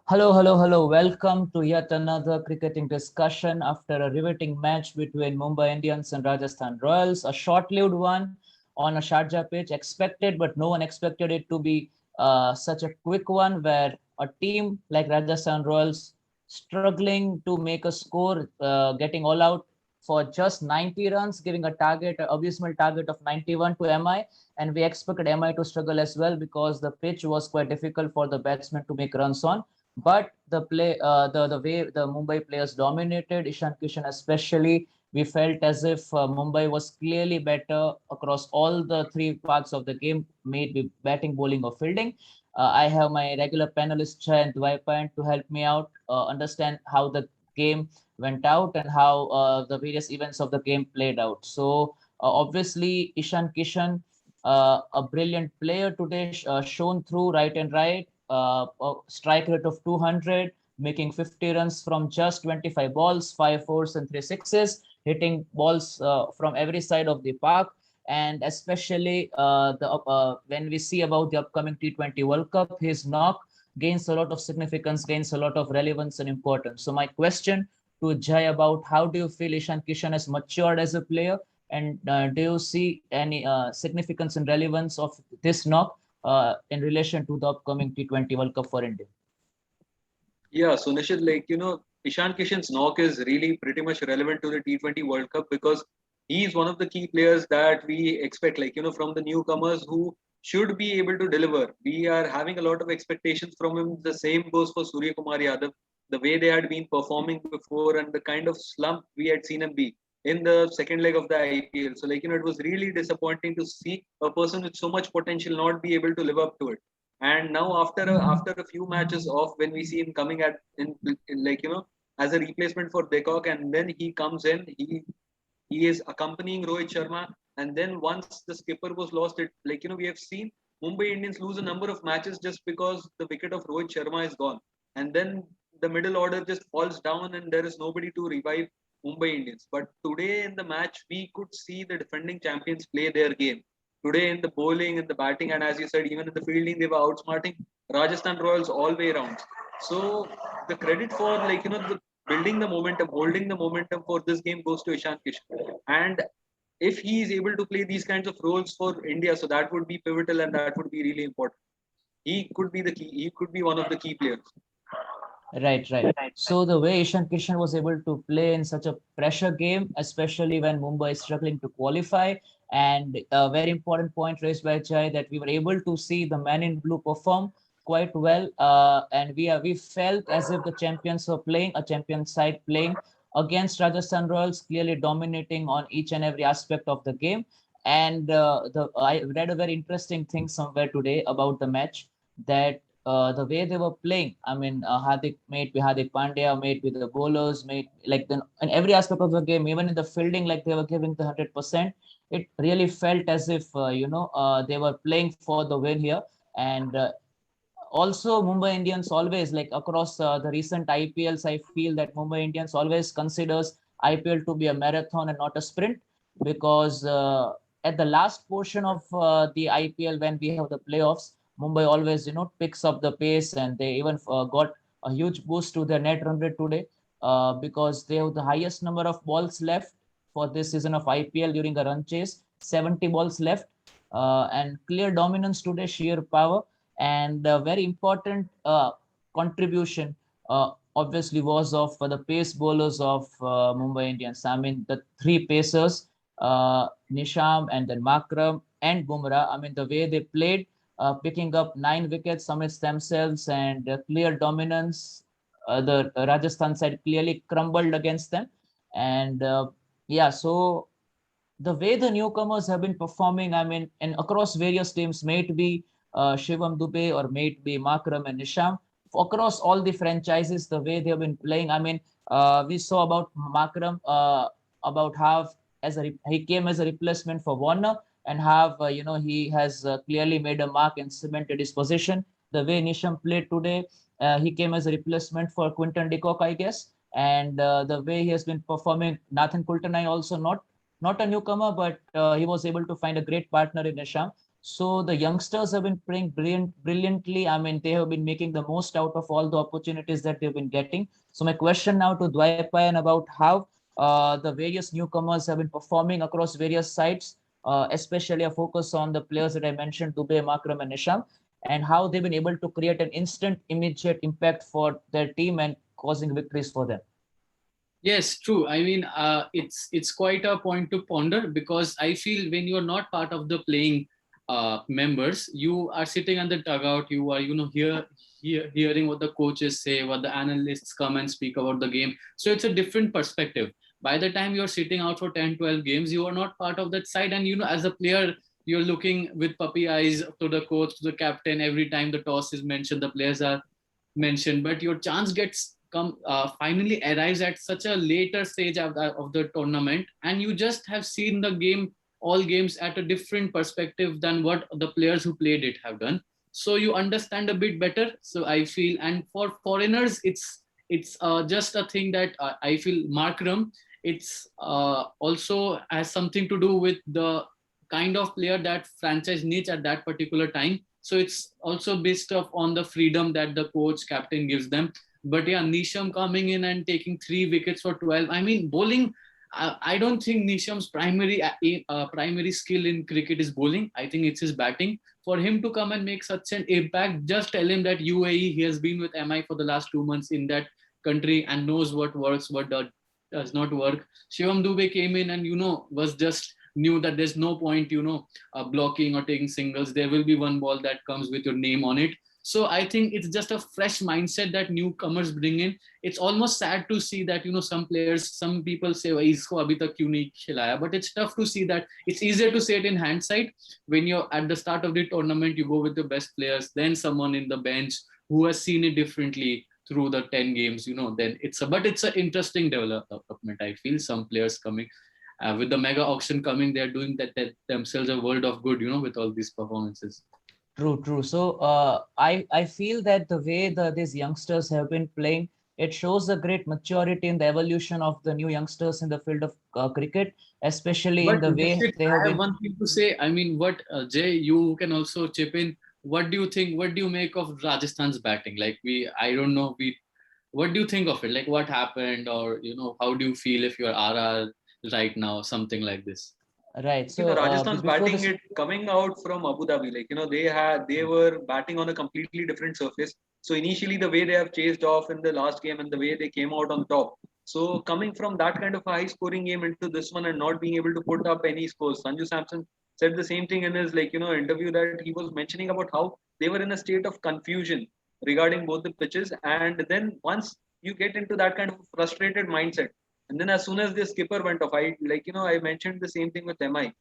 Hello, hello, hello. Welcome to yet another cricketing discussion after a riveting match between Mumbai Indians and Rajasthan Royals. A short-lived one on a Sharjah pitch, expected, but no one expected it to be such a quick one where a team like Rajasthan Royals struggling to make a score, getting all out for just 90 runs, giving a target, an abysmal target of 91 to MI. And we expected MI to struggle as well because the pitch was quite difficult for the batsmen to make runs on, but the way the Mumbai players dominated, Ishan Kishan especially, we felt as if Mumbai was clearly better across all the three parts of the game, made with batting, bowling, or fielding. I have my regular panelist Jayant Vaipan to help me out, understand how the game went out and how the various events of the game played out. So obviously, Ishan Kishan, a brilliant player today, shown through right and right, a strike rate of 200, making 50 runs from just 25 balls, 5 fours and 3 sixes, hitting balls from every side of the park. And especially when we see about the upcoming T20 World Cup, his knock gains a lot of significance, gains a lot of relevance and importance. So my question to Jai about how do you feel Ishan Kishan has matured as a player, and do you see any significance and relevance of this knock in relation to the upcoming T20 World Cup for India? Yeah, so Nishit, Ishan Kishan's knock is really pretty much relevant to the T20 World Cup because he is one of the key players that we expect, from the newcomers who should be able to deliver. We are having a lot of expectations from him. The same goes for Surya Kumar Yadav, the way they had been performing before and the kind of slump we had seen him be in the second leg of the IPL. So, it was really disappointing to see a person with so much potential not be able to live up to it. And now after a few matches off, when we see him coming in as a replacement for Dekok, and then he comes in, he is accompanying Rohit Sharma, and then once the skipper was lost, it we have seen Mumbai Indians lose a number of matches just because the wicket of Rohit Sharma is gone, and then the middle order just falls down, and there is nobody to revive Mumbai Indians. But today in the match, we could see the defending champions play their game. Today in the bowling and the batting, and as you said, even in the fielding, they were outsmarting Rajasthan Royals all way around. So the credit for the building the momentum, holding the momentum for this game goes to Ishan Kishan. And if he is able to play these kinds of roles for India, so that would be pivotal and that would be really important. He could be the key. He could be one of the key players. Right, right. So the way Ishan Kishan was able to play in such a pressure game, especially when Mumbai is struggling to qualify, and a very important point raised by Jai that we were able to see the man in blue perform quite well, and we felt as if the champions were playing a champion side playing against Rajasthan Royals, clearly dominating on each and every aspect of the game. And the I read a very interesting thing somewhere today about the match that the way they were playing. I mean, Hardik made with Hardik Pandya, made with the bowlers, made like in every aspect of the game, even in the fielding, like they were giving the 100%. It really felt as if they were playing for the win here. And also, Mumbai Indians always, like across the recent IPLs, I feel that Mumbai Indians always considers IPL to be a marathon and not a sprint, because at the last portion of the IPL, when we have the playoffs, Mumbai always picks up the pace, and they even got a huge boost to their net run rate today, because they have the highest number of balls left for this season of IPL during a run chase, 70 balls left, and clear dominance today, sheer power. And a very important contribution obviously was of the pace bowlers of Mumbai Indians. I mean, the three pacers, Nisham and then Makram and Bumrah. I mean, the way they played, picking up 9 wickets amidst themselves, and clear dominance. The Rajasthan side clearly crumbled against them. And yeah, so the way the newcomers have been performing, I mean, and across various teams, may it be Shivam Dubey or may it be Makram and Nisham, across all the franchises, the way they have been playing. I mean, we saw about Makram, about how he came as a replacement for Warner, and have he has clearly made a mark and cemented his position. The way Nisham played today, he came as a replacement for Quinton de Kock, I guess. And the way he has been performing, Nathan Coulter also not a newcomer, but he was able to find a great partner in Nisham. So the youngsters have been playing brilliantly. I mean, they have been making the most out of all the opportunities that they've been getting. So my question now to Dwaipayan about how the various newcomers have been performing across various sites, especially a focus on the players that I mentioned, Dubey, Makram, and Nisham, and how they've been able to create an instant, immediate impact for their team and causing victories for them. Yes, true. I mean, it's quite a point to ponder, because I feel when you're not part of the playing members, you are sitting on the dugout. You are, hearing what the coaches say, what the analysts come and speak about the game. So it's a different perspective. By the time you're sitting out for 10, 12 games, you are not part of that side. And as a player, you're looking with puppy eyes to the coach, to the captain. Every time the toss is mentioned, the players are mentioned, but your chance gets come finally arrives at such a later stage of the tournament, and you just have seen the game, all games, at a different perspective than what the players who played it have done. So you understand a bit better, so I feel. And for foreigners, it's just a thing that I feel Markram, it's also has something to do with the kind of player that franchise needs at that particular time. So it's also based off on the freedom that the coach captain gives them. But yeah, Nisham coming in and taking 3 wickets for 12. I mean, bowling. I don't think Nisham's primary skill in cricket is bowling. I think it's his batting. For him to come and make such an impact, just tell him that UAE, he has been with MI for the last 2 months in that country and knows what works, what does not work. Shivam Dubey came in and was just knew that there's no point blocking or taking singles. There will be one ball that comes with your name on it. So I think it's just a fresh mindset that newcomers bring in. It's almost sad to see that some players, some people say isko abhi tak kyun nahi khilaya, but it's tough to see that. It's easier to say it in hindsight. When you're at the start of the tournament, you go with the best players, then someone in the bench who has seen it differently through the 10 games, then it's an interesting development. I feel some players coming with the mega auction coming, they're doing that themselves a world of good, with all these performances. True, true. So I feel that the way these youngsters have been playing, it shows a great maturity in the evolution of the new youngsters in the field of cricket, especially in But the way they have I have been. one thing to say. I mean, what Jay, you can also chip in. What do you think? What do you make of Rajasthan's batting? Like I don't know. What do you think of it? Like what happened, or how do you feel if you're RR right now, something like this? Right. Rajasthan's Before batting this, it coming out from Abu Dhabi, they were batting on a completely different surface. So initially the way they have chased off in the last game and the way they came out on top. So coming from that kind of a high scoring game into this one and not being able to put up any scores, Sanju Samson said the same thing in his interview, that he was mentioning about how they were in a state of confusion regarding both the pitches. And then once you get into that kind of frustrated mindset, and then as soon as the skipper went off, I mentioned the same thing with MI.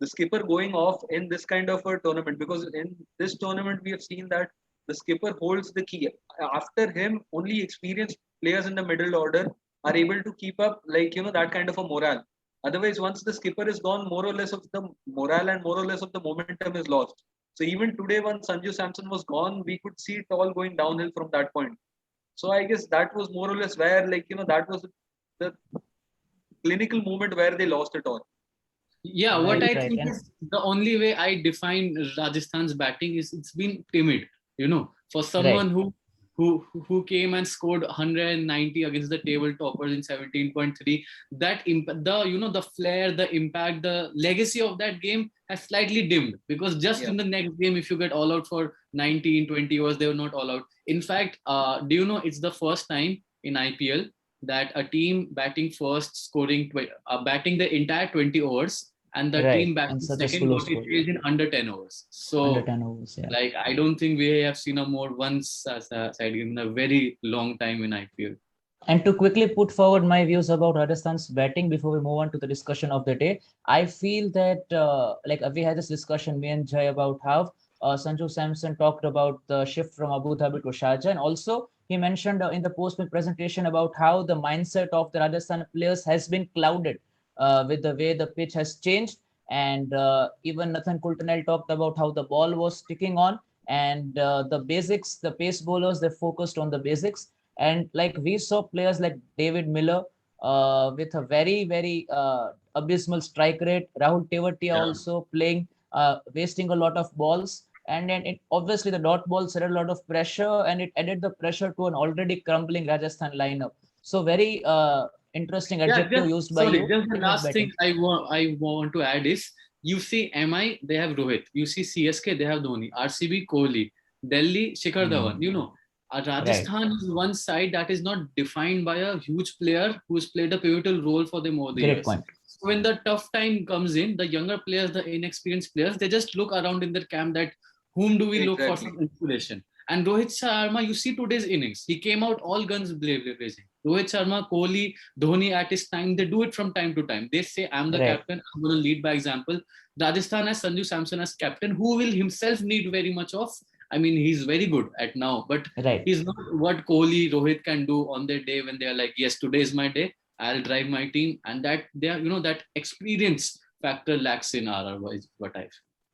The skipper going off in this kind of a tournament, because in this tournament we have seen that the skipper holds the key. After him, only experienced players in the middle order are able to keep up that kind of a morale. Otherwise, once the skipper is gone, more or less of the morale and more or less of the momentum is lost. So even today, when Sanju Samson was gone, we could see it all going downhill from that point. So I guess that was more or less where that was the clinical moment where they lost it all. Yeah, what right, I right, think and is the only way I define Rajasthan's batting is it's been timid. For someone right. who came and scored 190 against the table toppers in 17.3, the flair, the impact, the legacy of that game has slightly dimmed, because just Yeah. in the next game, if you get all out for 19, 20 overs, they were not all out. In fact, do you know it's the first time in IPL that a team batting first, batting the entire 20 overs, and the Right. team And batting such a second slow got it score. changed in under 10 overs. Under So, 10 overs, yeah. like, I don't think we have seen a more once as a side game in a very long time in IPL. And to quickly put forward my views about Rajasthan's batting before we move on to the discussion of the day, I feel that we had this discussion, me and Jay, about how Sanju Samson talked about the shift from Abu Dhabi to Sharjah, and also he mentioned in the post-match presentation about how the mindset of the Rajasthan players has been clouded with the way the pitch has changed, and even Nathan Coulter talked about how the ball was sticking on, and the basics, the pace bowlers, they focused on the basics. And like we saw players like David Miller with a very, very abysmal strike rate. Rahul Tewatia Yeah. also playing wasting a lot of balls. And then obviously the dot balls added a lot of pressure, and it added the pressure to an already crumbling Rajasthan lineup. So very interesting Yeah, adjective used by you just the in his last thing batting. I want to add is, you see MI, they have Rohit. You see CSK, they have Dhoni. RCB, Kohli. Delhi, Shikhar Dhawan. You know, Right. Rajasthan is one side that is not defined by a huge player who's played a pivotal role for them over the Great years. point. So when the tough time comes in, the younger players, the inexperienced players, they just look around in their camp that whom do we look for Exactly. some inspiration. And Rohit Sharma, you see today's innings, he came out all guns blazing. Rohit Sharma, Kohli, Dhoni at his time, they do it from time to time. They say, I'm the Right. captain, I'm going to lead by example. Rajasthan has Sanju Samson as captain, who will himself need very much of. I mean, he's very good at now, but Right. he's not what Kohli, Rohit can do on their day when they are like, yes, today is my day, I'll drive my team. And that they are, that experience factor lacks in RR, is what I feel.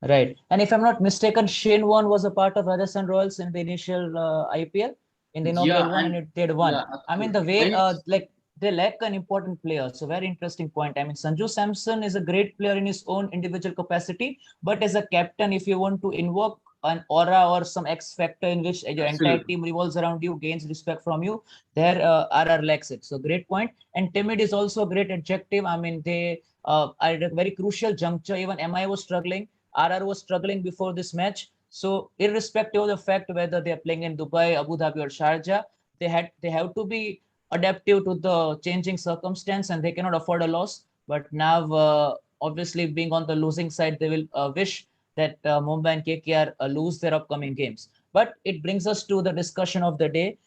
Right. And if I'm not mistaken, Shane Warne was a part of Rajasthan Royals in the initial IPL, in the Yeah, inaugural one, and and it did won. yeah, I mean, the absolutely. I way mean, like they lack an important player. So very interesting point. I mean, Sanju Samson is a great player in his own individual capacity, but as a captain, if you want to invoke an aura or some X factor in which your entire absolutely. team revolves around you, gains respect from you, there RR lacks it. So great point. And timid is also a great adjective. I mean, they are at a very crucial juncture. Even MI was struggling. RR was struggling before this match. So irrespective of the fact whether they are playing in Dubai, Abu Dhabi, or Sharjah, they have to be adaptive to the changing circumstance, and they cannot afford a loss. But now, obviously, being on the losing side, they will wish that Mumbai and KKR lose their upcoming games. But it brings us to the discussion of the day.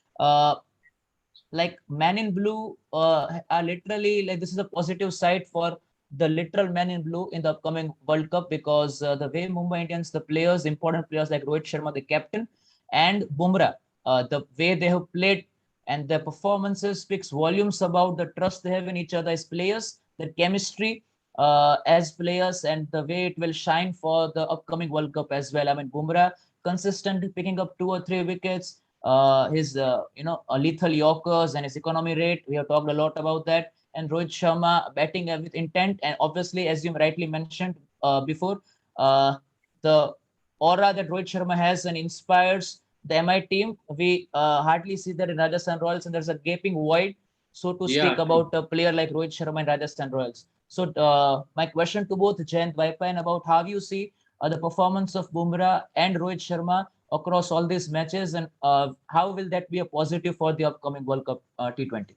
Like man in blue are literally like, this is a positive side for the literal man in blue in the upcoming World Cup, because the way Mumbai Indians, the players, important players like Rohit Sharma, the captain, and Bumrah, the way they have played and their performances speaks volumes about the trust they have in each other as players, their chemistry as players, and the way it will shine for the upcoming World Cup as well. I mean, Bumrah consistently picking up 2 or 3 wickets, his lethal Yorkers and his economy rate. We have talked a lot about that. And Rohit Sharma batting with intent, and obviously, as you rightly mentioned before, the aura that Rohit Sharma has and inspires the MI team. We hardly see that in Rajasthan Royals, and there's a gaping void, so to speak, Yeah, true. about a player like Rohit Sharma in Rajasthan Royals. So my question to both Jayant Vaipan about how you see the performance of Bumrah and Rohit Sharma across all these matches, and how will that be a positive for the upcoming World Cup T20?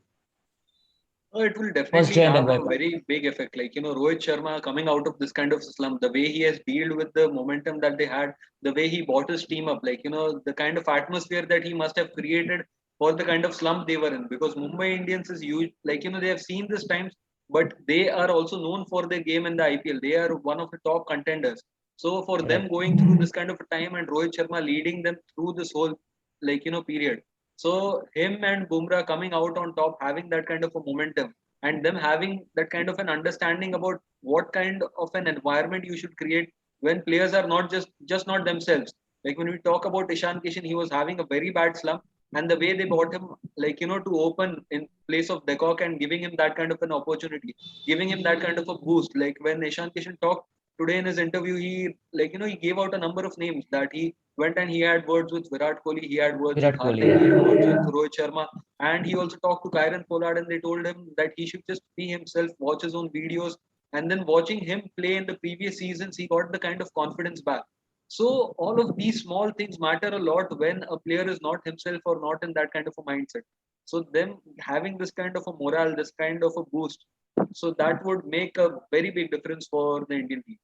It will First, definitely Jayant and have a Vaipan. very big effect. Like, Rohit Sharma coming out of this kind of slump, the way he has dealt with the momentum that they had, the way he brought his team up, like, the kind of atmosphere that he must have created for the kind of slump they were in. Because Mumbai Indians is huge, like, they have seen this times, but they are also known for their game in the IPL. They are one of the top contenders. So for them Right. going through this kind of a time and Rohit Sharma leading them through this whole, like, period. So him and Bumrah coming out on top, having that kind of a momentum, and them having that kind of an understanding about what kind of an environment you should create when players are not just not themselves. Like when we talk about Ishan Kishan, he was having a very bad slump, and the way they brought him, like, to open in place of Decock and giving him that kind of an opportunity, giving him that kind of a boost. Like when Ishan Kishan talked today in his interview, he, like, he gave out a number of names that he went and he had words with Virat Kohli, he had words with Virat Kohli, Hardik, yeah. he had words with Rohit Sharma, and he also talked to Kyron Pollard, and they told him that he should just be himself, watch his own videos, and then watching him play in the previous seasons, he got the kind of confidence back. So all of these small things matter a lot when a player is not himself or not in that kind of a mindset. So them having this kind of a morale, this kind of a boost, so that would make a very big difference for the Indian team.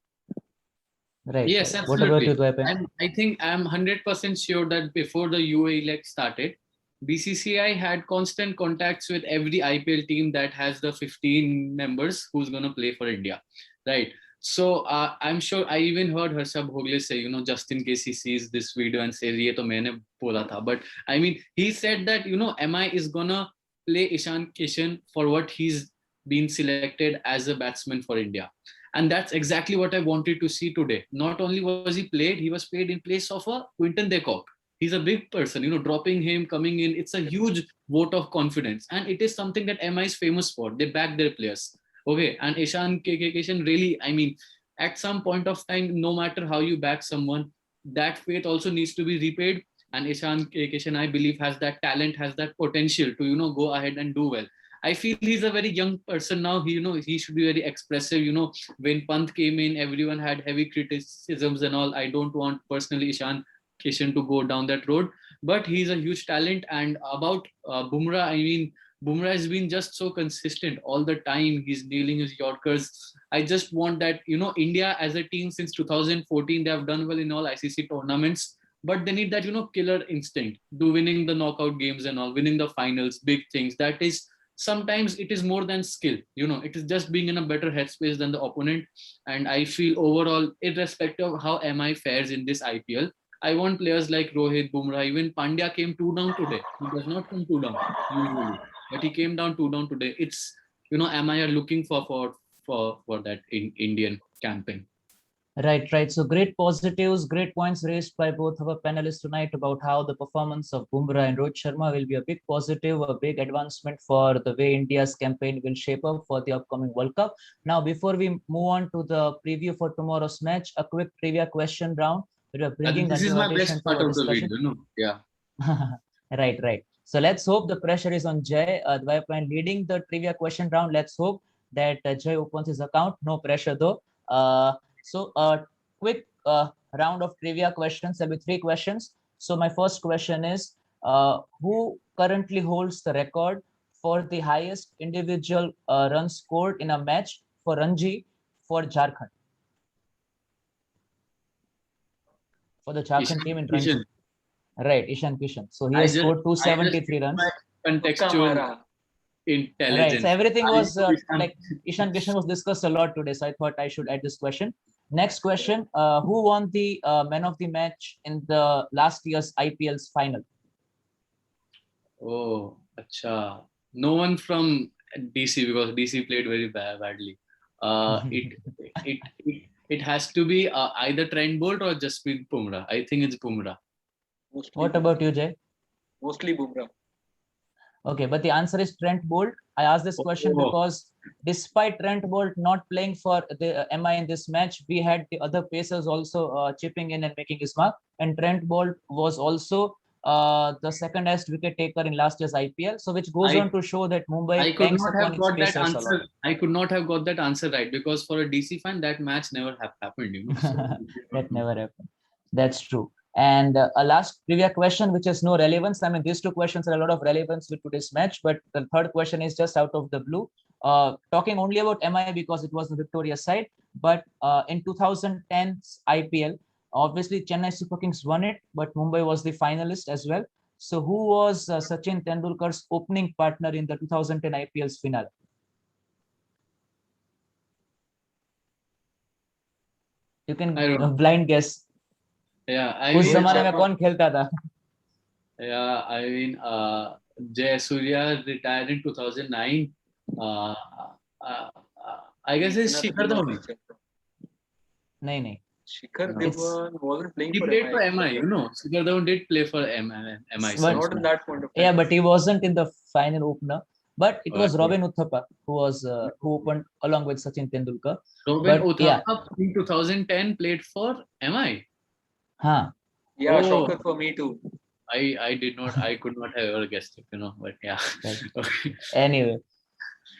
Right, Yes, right. What about you, absolutely. Vaipan? And I think I'm 100% sure that before the UAE leg started, BCCI had constant contacts with every IPL team that has the 15 members who's going to play for India, right? So I'm sure I even heard Harsha Bhogle say, just in case he sees this video and says, "Ye to maine bola tha." But I mean, he said that, MI is going to play Ishan Kishan for what he's been selected as a batsman for India. And that's exactly what I wanted to see today. Not only was he played, he was played in place of a Quinton de Kock. He's a big person, dropping him, coming in. It's a huge vote of confidence. And it is something that MI is famous for. They back their players. Okay. And Ishan Kishan really, I mean, at some point of time, no matter how you back someone, that faith also needs to be repaid. And Ishan Kishan, I believe, has that talent, has that potential to, go ahead and do well. I feel he's a very young person now. He should be very expressive. When Pant came in, everyone had heavy criticisms and all. I don't want personally Ishan Kishan to go down that road, but he's a huge talent. And about Bumrah, I mean, Bumrah has been just so consistent all the time. He's nailing his Yorkers. I just want that, India as a team since 2014, they have done well in all ICC tournaments, but they need that, killer instinct, do winning the knockout games and all, winning the finals, big things. That is, sometimes it is more than skill. It is just being in a better headspace than the opponent. And I feel overall, irrespective of how MI fares in this IPL, I want players like Rohit, Bumrah, even Pandya came 2 down today. He does not come 2 down usually, but he came down 2 down today. It's, MI are looking for that in Indian campaign. Right. So great positives, great points raised by both our panelists tonight about how the performance of Bumrah and Rohit Sharma will be a big positive, a big advancement for the way India's campaign will shape up for the upcoming World Cup. Now, before we move on to the preview for tomorrow's match, a quick trivia question round. We are bringing This is my best part of the video, Yeah. Right. So let's hope the pressure is on Jay. Dwayapine leading the trivia question round. Let's hope that Jay opens his account. No pressure though. So a quick round of trivia questions. There'll be 3 questions. So my first question is, who currently holds the record for the highest individual runs scored in a match for Ranji for Jharkhand? For the Jharkhand team in Ranji. Right, Ishan Kishan. So he has scored 273 runs. Contextual intelligence. Right. So everything was like Ishan Kishan was discussed a lot today. So I thought I should add this question. Next question, who won the man of the match in the last year's IPL's final? Oh, acha. No one from DC, because DC played very badly. It has to be either Trent Bolt or Jasprit Bumrah. I think it's Bumrah. What about you, Jay? Mostly Bumrah. Okay, but the answer is Trent Bolt. I asked this question because despite Trent Bolt not playing for the MI in this match, we had the other pacers also chipping in and making his mark. And Trent Bolt was also the second highest wicket taker in last year's IPL. So which goes on to show that Mumbai banks upon its pacers a lot. I could not have got that answer right, because for a DC fan, that match never happened. So. That never happened. That's true. And a last trivia question, which has no relevance. I mean, these 2 questions are a lot of relevance with today's match, but the third question is just out of the blue. Talking only about MI because it was the victorious side, but in 2010's IPL, obviously Chennai Super Kings won it, but Mumbai was the finalist as well. So who was Sachin Tendulkar's opening partner in the 2010 IPL's finale? You can blind guess. Yeah, उस जमाने में कौन खेलता था? Yeah, I mean, Jayasuriya retired in 2009. I guess it's Shikhar Dhawan. No. Shikhar Dhawan wasn't playing for MI. He played for MI, Shikhar Dhawan did play for MI. Not in that point of time. Yeah, but he wasn't in the final opener. But it was Robin Uthappa who opened along with Sachin Tendulkar. Robin Uthappa in 2010 played for MI. Huh. Yeah, shocker for me too. I could not have ever guessed it, but yeah. Okay. Anyway,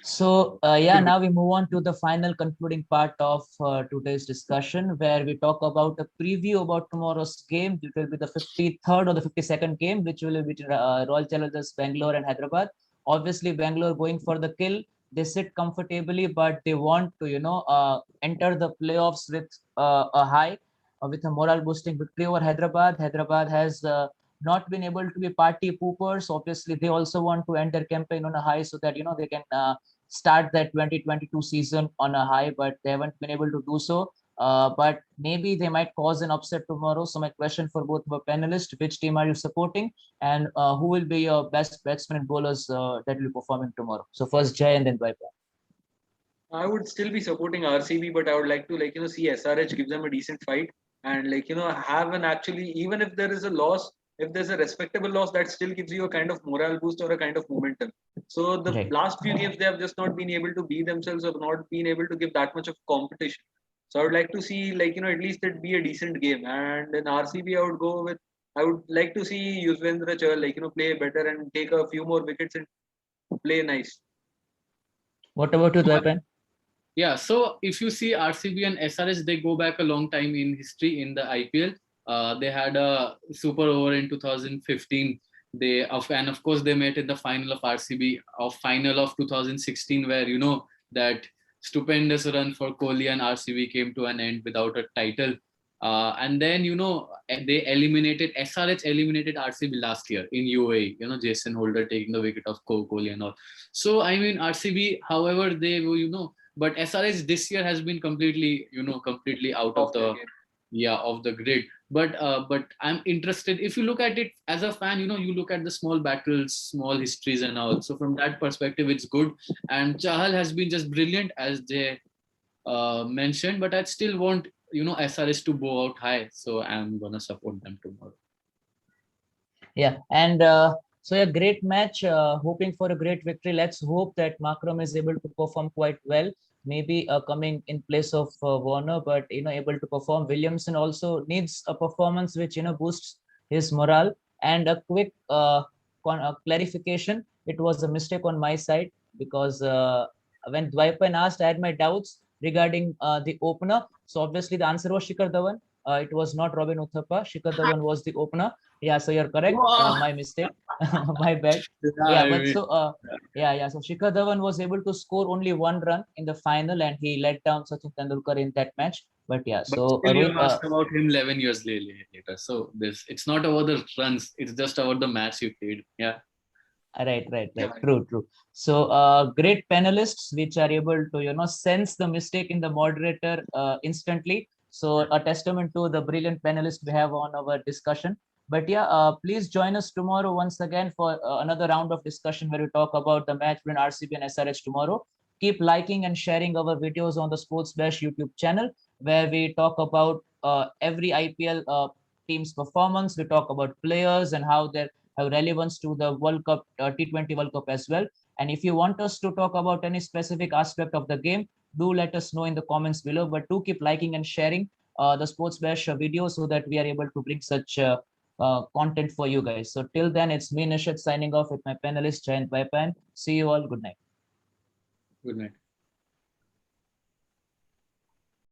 so now we move on to the final concluding part of today's discussion, where we talk about a preview about tomorrow's game. It will be the 53rd or the 52nd game, which will be between Royal Challengers Bangalore and Hyderabad. Obviously, Bangalore going for the kill. They sit comfortably, but they want to, enter the playoffs with a high. With a moral boosting victory over Hyderabad. Hyderabad has not been able to be party poopers. Obviously, they also want to end their campaign on a high so that they can start that 2022 season on a high, but they haven't been able to do so. But maybe they might cause an upset tomorrow. So my question for both of our panelists: which team are you supporting, and who will be your best batsmen and bowlers that will be performing tomorrow? So first Jay and then Dwayapine. I would still be supporting RCB, but I would like to see SRH give them a decent fight. And have an actually, even if there is a loss, if there's a respectable loss, that still gives you a kind of morale boost or a kind of momentum. So the last few games, they have just not been able to be themselves or not been able to give that much of competition. So I would like to see, like, at least it be a decent game. And in RCB, I would like to see Yuzvendra Chahal, like, play better and take a few more wickets and play nice. What about you, Dwaipan? Yeah, so if you see RCB and SRH, they go back a long time in history in the IPL. They had a super over in 2015. And of course they met in the final of RCB, of final of 2016, where that stupendous run for Kohli and RCB came to an end without a title. And then they eliminated SRH eliminated RCB last year in UAE. Jason Holder taking the wicket of Kohli and all. So I mean RCB, however they were but SRH this year has been completely out of the of the grid. But I'm interested, if you look at it as a fan, you look at the small battles, small histories and all. So from that perspective, it's good. And Chahal has been just brilliant, as they mentioned, but I still want SRH to go out high, so I'm gonna support them tomorrow. Yeah, and so a great match, hoping for a great victory. Let's hope that Markram is able to perform quite well, maybe coming in place of Warner, but able to perform. Williamson also needs a performance which boosts his morale. And a quick clarification: it was a mistake on my side, because when Dwaipan asked, I had my doubts regarding the opener. So obviously the answer was Shikhar Dhawan. It was not Robin Uthappa. Shikhar Dhawan was the opener. Yeah, so you're correct. My mistake. My bad. Yeah, but so so Shikhar Dhawan was able to score only 1 run in the final, and he let down Sachin Tendulkar in that match. But yeah, but so still you asked about him 11 years later. So it's not about the runs, it's just about the match you played. Yeah. Right. True. So great panelists which are able to sense the mistake in the moderator instantly. So a testament to the brilliant panelists we have on our discussion. But yeah, please join us tomorrow once again for another round of discussion where we talk about the match between RCB and SRH tomorrow. Keep liking and sharing our videos on the Sports Bash YouTube channel, where we talk about every IPL team's performance. We talk about players and how they have relevance to the World Cup, T20 World Cup as well. And if you want us to talk about any specific aspect of the game, do let us know in the comments below. But do keep liking and sharing the Sports Bash video, so that we are able to bring such content for you guys. So till then, it's me, Nishad, signing off with my panelist, Jayant Dwaipan. See you all. Good night. Good night.